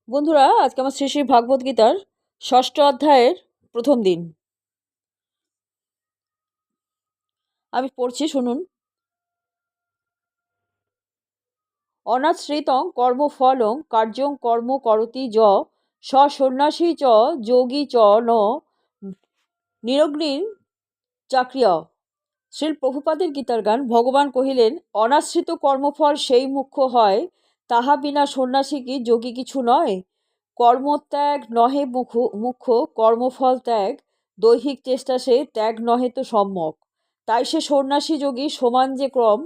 বন্ধুরা, আজকে আমার শ্রী শ্রী ভাগবত গীতার ষষ্ঠ অধ্যায়ের প্রথম দিন। আমি পড়ছি, শুনুন। অনাশ্রিতং কর্মফলং কার্যং কর্ম করতি সন্ন্যাসী চ যোগী চ ন নিরগ্নির চাক্রিয়। শ্রীল প্রভুপাদের গীতার গান। ভগবান কহিলেন, অনাশ্রিত কর্মফল সেই মুখ্য হয়, তাহা বিনা সন্ন্যাসী কি যোগী কিছু নয়। কর্মত্যাগ নহে মুখ্য, কর্মফল ত্যাগ দৈহিক চেষ্টা সে ত্যাগ নহে তো সম্যক। তাই সে সন্ন্যাসী যোগী সমান যে ক্রম,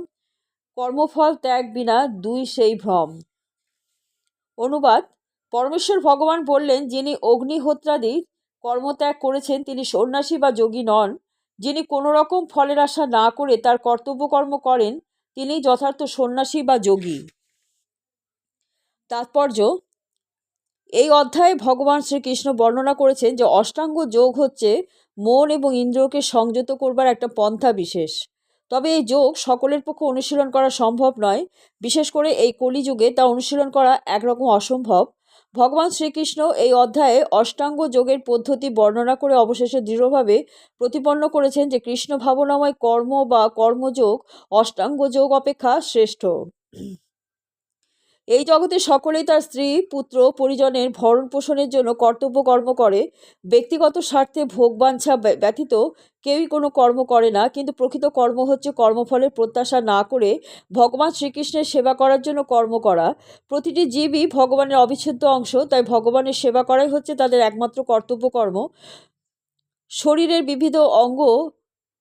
কর্মফল ত্যাগ বিনা দুই সেই ভ্রম। অনুবাদ: পরমেশ্বর ভগবান বললেন, যিনি অগ্নিহোত্রাদি কর্মত্যাগ করেছেন তিনি সন্ন্যাসী বা যোগী নন। যিনি কোনো রকম ফলের আশা না করে তার কর্তব্য কর্ম করেন তিনি যথার্থ সন্ন্যাসী বা যোগী। তাৎপর্য: এই অধ্যায়ে ভগবান শ্রীকৃষ্ণ বর্ণনা করেছেন যে অষ্টাঙ্গ যোগ হচ্ছে মন এবং ইন্দ্রিয়কে সংযত করবার একটা পন্থা বিশেষ। তবে এই যোগ সকলের পক্ষে অনুশীলন করা সম্ভব নয়। বিশেষ করে এই কলিযুগে তা অনুশীলন করা একরকম অসম্ভব। ভগবান শ্রীকৃষ্ণ এই অধ্যায়ে অষ্টাঙ্গ যোগের পদ্ধতি বর্ণনা করে অবশেষে দৃঢ়ভাবে প্রতিপন্ন করেছেন যে কৃষ্ণ ভাবনাময় কর্ম বা কর্মযোগ অষ্টাঙ্গ যোগ অপেক্ষা শ্রেষ্ঠ। এই জগতে সকলেই তার স্ত্রী পুত্র পরিজনের ভরণ পোষণের জন্য কর্তব্য কর্ম করে। ব্যক্তিগত স্বার্থে ভোগবাঞ্ছা ব্যতীত কেউই কোনো কর্ম করে না। কিন্তু প্রকৃত কর্ম হচ্ছে কর্মফলের প্রত্যাশা না করে ভগবান শ্রীকৃষ্ণের সেবা করার জন্য কর্ম করা। প্রতিটি জীবই ভগবানের অবিচ্ছেদ্য অংশ, তাই ভগবানের সেবা করাই হচ্ছে তাদের একমাত্র কর্তব্য কর্ম। শরীরের বিবিধ অঙ্গ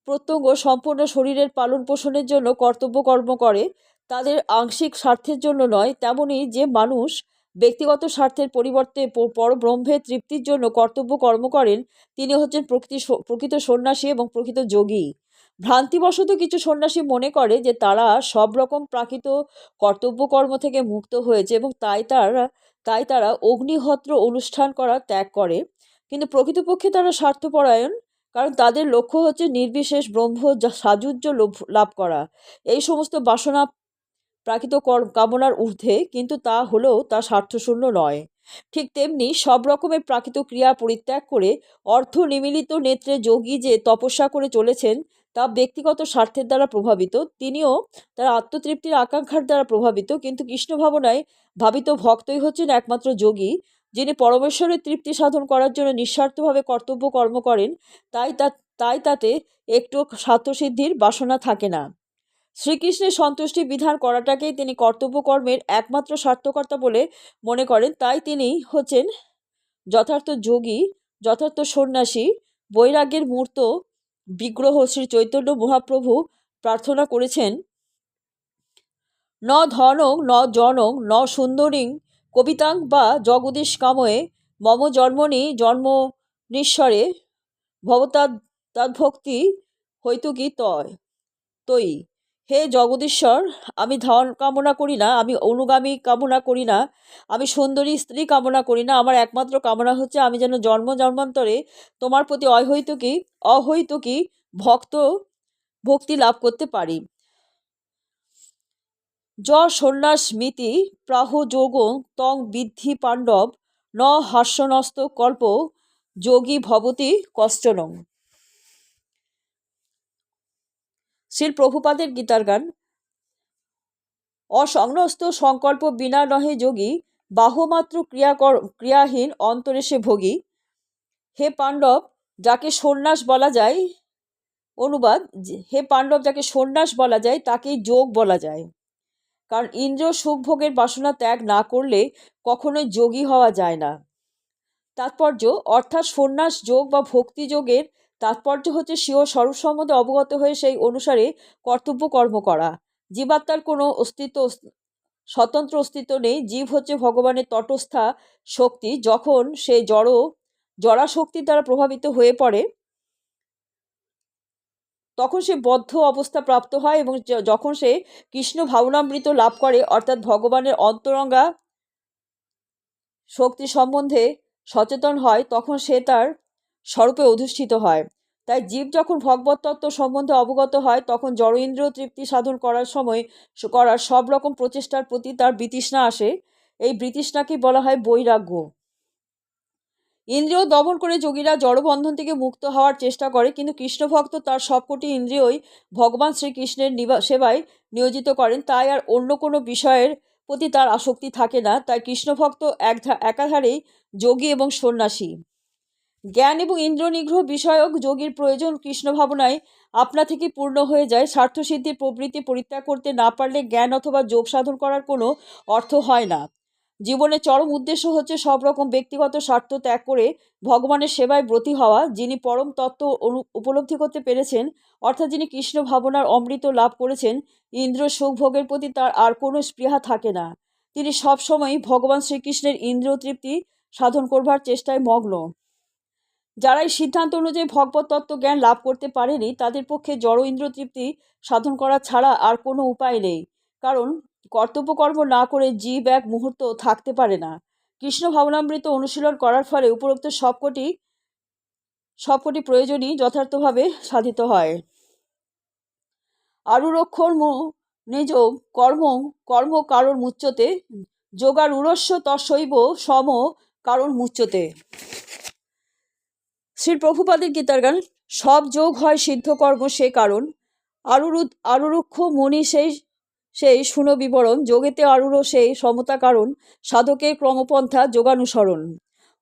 প্রত্যঙ্গ সম্পূর্ণ শরীরের পালন পোষণের জন্য কর্তব্য কর্ম করে, তাদের আংশিক স্বার্থের জন্য নয়। তেমনি যে মানুষ ব্যক্তিগত স্বার্থের পরিবর্তে পরব্রহ্মের তৃপ্তির জন্য কর্তব্য কর্ম করেন তিনি হচ্ছেন প্রকৃত সন্ন্যাসী এবং প্রকৃত যোগী। ভ্রান্তিবশত কিছু সন্ন্যাসী মনে করে যে তারা সব রকম প্রাকৃত কর্তব্য কর্ম থেকে মুক্ত হয়েছে এবং তাই তারা অগ্নিহোত্র অনুষ্ঠান করা ত্যাগ করে। কিন্তু প্রকৃতপক্ষে তারা স্বার্থপরায়ণ, কারণ তাদের লক্ষ্য হচ্ছে নির্বিশেষ ব্রহ্ম সাযুজ্য লাভ করা। এই সমস্ত বাসনা প্রাকৃত কামনার ঊর্ধ্বে, কিন্তু তা হলেও তা স্বার্থশূন্য নয়। ঠিক তেমনি সব রকমের প্রাকৃত ক্রিয়া পরিত্যাগ করে অর্থ নিমিলিত নেত্রে যোগী যে তপস্যা করে চলেছেন তা ব্যক্তিগত স্বার্থের দ্বারা প্রভাবিত। তিনিও তার আত্মতৃপ্তির আকাঙ্ক্ষার দ্বারা প্রভাবিত। কিন্তু কৃষ্ণ ভাবনায় ভাবিত ভক্তই হচ্ছেন একমাত্র যোগী, যিনি পরমেশ্বরের তৃপ্তি সাধন করার জন্য নিঃস্বার্থভাবে কর্তব্য কর্ম করেন। তাই তাতে একটু স্বার্থসিদ্ধির বাসনা থাকে না। শ্রীকৃষ্ণের সন্তুষ্টি বিধান করাটাকেই তিনি কর্তব্য কর্মের একমাত্র সার্থকতা বলে মনে করেন। তাই তিনি হচ্ছেন যথার্থ যোগী, যথার্থ সন্ন্যাসী। বৈরাগ্যের মূর্ত বিগ্রহ শ্রী চৈতন্য মহাপ্রভু প্রার্থনা করেছেন, ন ধনং ন জনং ন সুন্দরীং কবিতাং বা জগদীশ কাময়ে মম জন্মনি জন্ম নিঃস্বরে ভবতাদ্ভক্তি হৈতুকি তৈ। হে জগদীশ্বর, আমি ধন কামনা করি না, আমি অনুগামী কামনা করি না, আমি সুন্দরী স্ত্রী কামনা করি না। আমার একমাত্র কামনা হচ্ছে আমি যেন জন্ম জন্মান্তরে তোমার প্রতি অহৈতুকী ভক্তি লাভ করতে পারি। সন্ন্যাসমিতি প্রাহ যোগং তং বিদ্ধি পাণ্ডব ন হাস্যনস্ত কল্প যোগী ভবতি কশ্চনং। শ্রীল প্রভুপাদের গীতার গান। অসংন্যস্ত সংকল্প বিনা নহে যোগী, বাহুমাত্র ক্রিয়াহীন অন্তরে সে ভোগী। হে পাণ্ডব, যাকে সন্ন্যাস বলা যায়, অনুবাদ: হে পাণ্ডব, যাকে সন্ন্যাস বলা যায় তাকেই যোগ বলা যায়। কারণ ইন্দ্রিয় সুখভোগের বাসনা ত্যাগ না করলে কখনোই যোগী হওয়া যায় না। তাৎপর্য: অর্থাৎ সন্ন্যাস যোগ বা ভক্তি যোগের তাৎপর্য হচ্ছে স্বীয় স্বরূপ সম্বন্ধে অবগত হয়ে সেই অনুসারে কর্তব্য কর্ম করা। জীবাত্মার কোনো স্বতন্ত্র অস্তিত্ব নেই। জীব হচ্ছে ভগবানের তটস্থা শক্তি। যখন সে জড়া শক্তির দ্বারা প্রভাবিত হয়ে পড়ে তখন সে বদ্ধ অবস্থা প্রাপ্ত হয়, এবং যখন সে কৃষ্ণ ভাবনামৃত লাভ করে অর্থাৎ ভগবানের অন্তরঙ্গা শক্তি সম্বন্ধে সচেতন হয় তখন সে তার স্বরূপে অধিষ্ঠিত হয়। তাই জীব যখন ভগবত তত্ত্ব সম্বন্ধে অবগত হয় তখন জড় ইন্দ্রিয় তৃপ্তি সাধন করার সময় করার সব রকম প্রচেষ্টার প্রতি তার বিতৃষ্ণা আসে এই বৃতৃষ্ণাকে বলা হয় বৈরাগ্য। ইন্দ্রিয় দমন করে যোগীরা জড়বন্ধন থেকে মুক্ত হওয়ার চেষ্টা করে, কিন্তু কৃষ্ণভক্ত তার সবকটি ইন্দ্রিয়ই ভগবান শ্রীকৃষ্ণের সেবায় নিয়োজিত করেন, তাই আর অন্য কোনো বিষয়ের প্রতি তার আসক্তি থাকে না। তাই কৃষ্ণভক্ত একাধারেই যোগী এবং সন্ন্যাসী। জ্ঞান এবং ইন্দ্রিয় নিগ্রহ বিষয়ক যোগীর প্রয়োজন কৃষ্ণ ভাবনায় আপনা থেকে পূর্ণ হয়ে যায়। স্বার্থসিদ্ধির প্রবৃত্তি পরিত্যাগ করতে না পারলে জ্ঞান অথবা যোগ সাধন করার কোনো অর্থ হয় না। জীবনের চরম উদ্দেশ্য হচ্ছে সব রকম ব্যক্তিগত স্বার্থ ত্যাগ করে ভগবানের সেবায় ব্রতী হওয়া। যিনি পরম তত্ত্ব উপলব্ধি করতে পেরেছেন, অর্থাৎ যিনি কৃষ্ণ ভাবনার অমৃত লাভ করেছেন, ইন্দ্র সুখ ভোগের প্রতি তার আর কোনো স্পৃহা থাকে না। তিনি সবসময়ই ভগবান শ্রীকৃষ্ণের ইন্দ্রিয় তৃপ্তি সাধন করবার চেষ্টায় মগ্ন। যারা এই সিদ্ধান্ত অনুযায়ী ভগবত তত্ত্ব জ্ঞান লাভ করতে পারেনি, তাদের পক্ষে জড় ইন্দ্র তৃপ্তি সাধন করা ছাড়া আর কোনো উপায় নেই। কারণ কর্তব্যকর্ম না করে জীব এক মুহূর্ত থাকতে পারে না। কৃষ্ণ ভাবনামৃত অনুশীলন করার ফলে উপরোক্ত সবকটি প্রয়োজনই যথার্থভাবে সাধিত হয়। আরুরক্ষর্ম নিজ কর্ম কারণ মুচ্যতে, যোগারূঢ়স্য তস্যৈব সম কারণ মুচ্যতে। শ্রী প্রভুপাদের গীতার গান। সব যোগ হয় সিদ্ধ কর্ম সে কারণ, আরুরুক্ষ মনি সেই শুনো বিবরণ, যোগেতে আরূঢ় সেই সমতা কারণ, সাধকের ক্রমপন্থা যোগানুসরণ।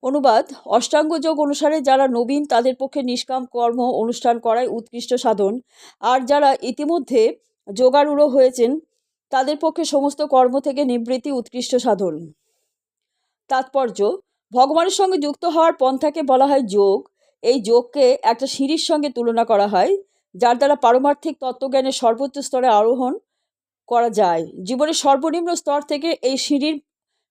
অনুবাদ: অষ্টাঙ্গ যোগ অনুসারে যারা নবীন তাদের পক্ষে নিষ্কাম কর্ম অনুষ্ঠান করাই উৎকৃষ্ট সাধন, আর যারা ইতিমধ্যে যোগারূঢ় হয়েছেন তাদের পক্ষে সমস্ত কর্ম থেকে নিবৃত্তি উৎকৃষ্ট সাধন। তাৎপর্য: ভগবানের সঙ্গে যুক্ত হওয়ার পন্থাকে বলা হয় যোগ। এই যোগকে একটা সিঁড়ির সঙ্গে তুলনা করা হয়, যার দ্বারা পারমার্থিক তত্ত্বজ্ঞানের সর্বোচ্চ স্তরে আরোহণ করা যায়। জীবনের সর্বনিম্ন স্তর থেকে এই সিঁড়ির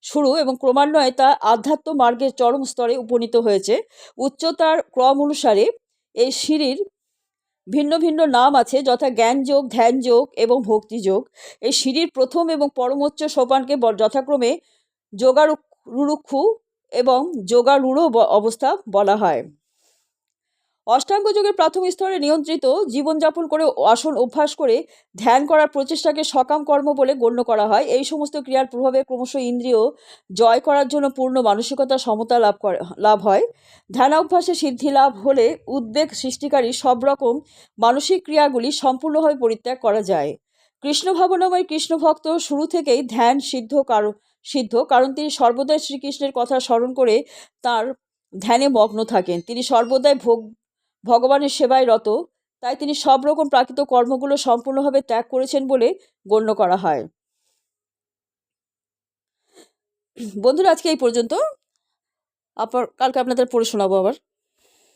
শুরু এবং ক্রমান্বয়ে তা আধ্যাত্ম মার্গের চরম স্তরে উপনীত হয়েছে। উচ্চতার ক্রম অনুসারে এই সিঁড়ির ভিন্ন ভিন্ন নাম আছে, যথা জ্ঞান যোগ, ধ্যান যোগ এবং ভক্তি যোগ। এই সিঁড়ির প্রথম এবং পরমোচ্চ সোপানকে যথাক্রমে যোগারূঢ় এবং যোগারূঢ় অবস্থা বলা হয়। অষ্টাঙ্গ যোগের প্রাথমিক স্তরে নিয়ন্ত্রিত জীবনযাপন করে আসন অভ্যাস করে ধ্যান করার প্রচেষ্টাকে সকাম কর্ম বলে গণ্য করা হয়। এই সমস্ত ক্রিয়ার প্রভাবে ক্রমশ ইন্দ্রিয় জয় করার জন্য পূর্ণ মানসিকতা সমতা লাভ হয়। ধ্যানাভ্যাসে সিদ্ধি লাভ হলে উদ্বেগ সৃষ্টিকারী সব রকম মানসিক ক্রিয়াগুলি সম্পূর্ণভাবে পরিত্যাগ করা যায়। কৃষ্ণ ভাবনাময় কৃষ্ণ ভক্ত শুরু থেকেই ধ্যান সিদ্ধ, কারণ তিনি সর্বদাই শ্রীকৃষ্ণের কথা স্মরণ করে তার ধ্যানে মগ্ন থাকেন। তিনি সর্বদাই ভগবানের সেবায় রত, তাই তিনি সব রকম প্রাকৃত কর্মগুলো সম্পূর্ণভাবে ত্যাগ করেছেন বলে গণ্য করা হয়। বন্ধুরা, আজকে এই পর্যন্ত। কালকে আপনাদের পড়ে শোনাবো আবার।